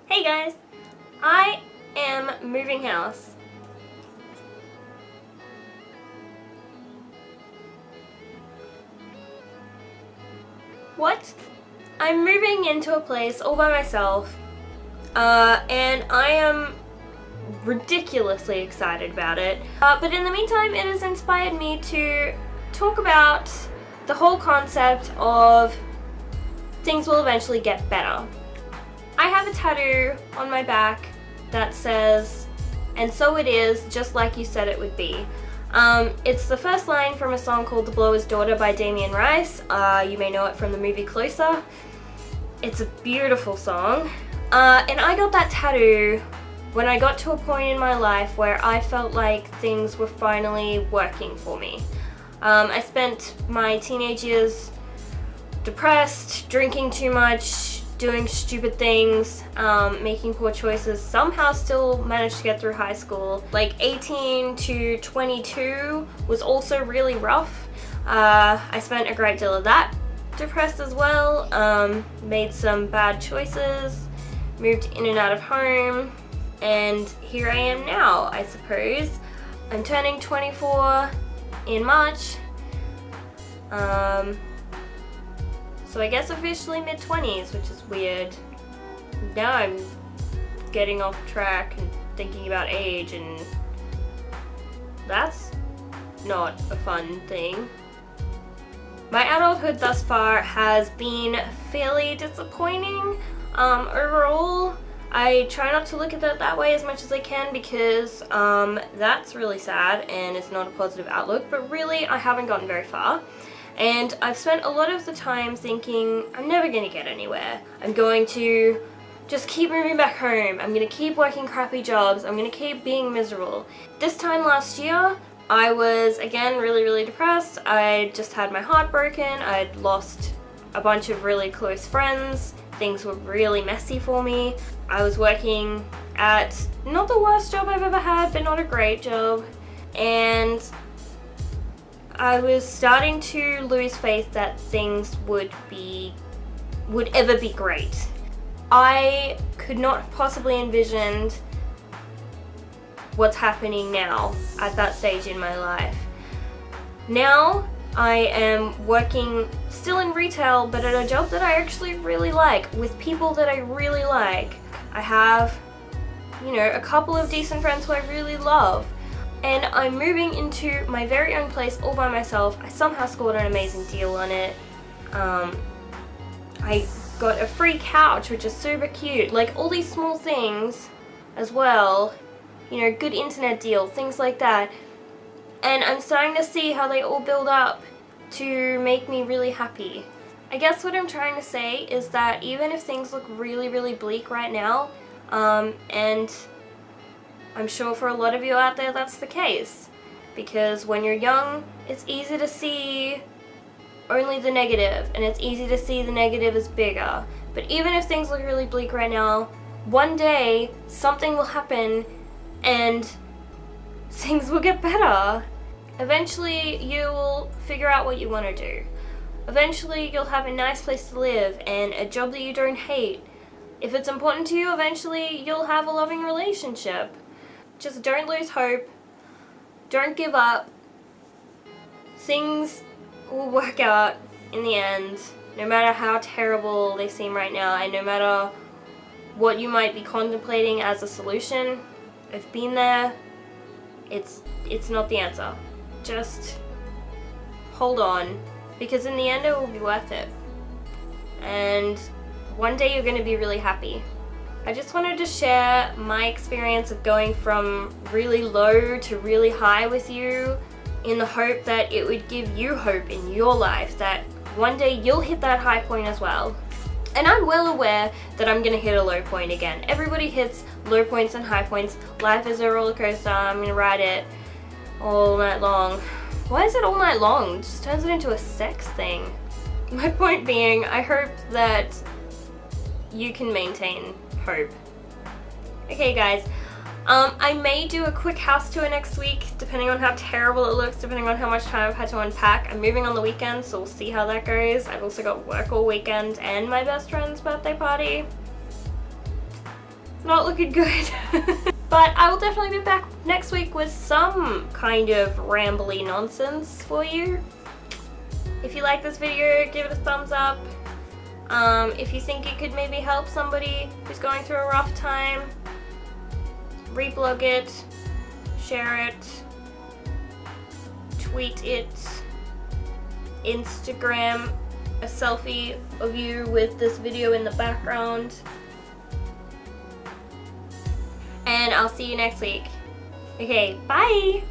Hey guys, I am moving house. What? I'm moving into a place all by myself, and I am ridiculously excited about it. But in the meantime, it has inspired me to talk about the whole concept of things will eventually get better. I have a tattoo on my back that says, "And so it is, just like you said it would be." It's the first line from a song called "The Blower's Daughter" by Damien Rice. You may know it from the movie Closer. It's a beautiful song. And I got that tattoo when I got to a point in my life where I felt like things were finally working for me. I spent my teenage years depressed, drinking too much, doing stupid things, making poor choices, somehow still managed to get through high school. Like 18 to 22 was also really rough. I spent a great deal of that depressed as well, made some bad choices, moved in and out of home, and here I am now, I suppose. I'm turning 24 in March. So I guess officially mid-20s, which is weird. Now I'm getting off track and thinking about age, and that's not a fun thing. My adulthood thus far has been fairly disappointing. Overall, I try not to look at it that way as much as I can because that's really sad and it's not a positive outlook, but really I haven't gotten very far. And I've spent a lot of the time thinking, I'm never going to get anywhere. I'm going to just keep moving back home. I'm going to keep working crappy jobs. I'm going to keep being miserable. This time last year, I was, again, really depressed. I just had my heart broken. I'd lost a bunch of really close friends. Things were really messy for me. I was working at not the worst job I've ever had, but not a great job. And I was starting to lose faith that things would ever be great. I could not have possibly envisioned what's happening now at that stage in my life. Now I am working still in retail, but at a job that I actually really like, with people that I really like. I have, a couple of decent friends who I really love. And I'm moving into my very own place all by myself. I somehow scored an amazing deal on it. I got a free couch, which is super cute. Like, all these small things as well. Good internet deal, things like that. And I'm starting to see how they all build up to make me really happy. I guess what I'm trying to say is that even if things look really bleak right now, and I'm sure for a lot of you out there that's the case, because when you're young, it's easy to see only the negative, and it's easy to see the negative as bigger. But even if things look really bleak right now, one day something will happen and things will get better. Eventually you'll figure out what you want to do. Eventually you'll have a nice place to live and a job that you don't hate. If it's important to you, eventually you'll have a loving relationship. Just don't lose hope. Don't give up. Things will work out in the end, no matter how terrible they seem right now, and no matter what you might be contemplating as a solution. I've been there. It's not the answer. Just hold on, because in the end it will be worth it. And one day you're going to be really happy. I just wanted to share my experience of going from really low to really high with you, in the hope that it would give you hope in your life, that one day you'll hit that high point as well. And I'm well aware that I'm going to hit a low point again. Everybody hits low points and high points. Life is a roller coaster. I'm going to ride it all night long. Why is it all night long? It just turns it into a sex thing. My point being, I hope that you can maintain hope. Okay guys, I may do a quick house tour next week, depending on how terrible it looks, depending on how much time I've had to unpack. I'm moving on the weekend, so we'll see how that goes. I've also got work all weekend and my best friend's birthday party. It's not looking good. But I will definitely be back next week with some kind of rambly nonsense for you. If you like this video, give it a thumbs up. If you think it could maybe help somebody who's going through a rough time, reblog it, share it, tweet it, Instagram a selfie of you with this video in the background. And I'll see you next week. Okay, bye!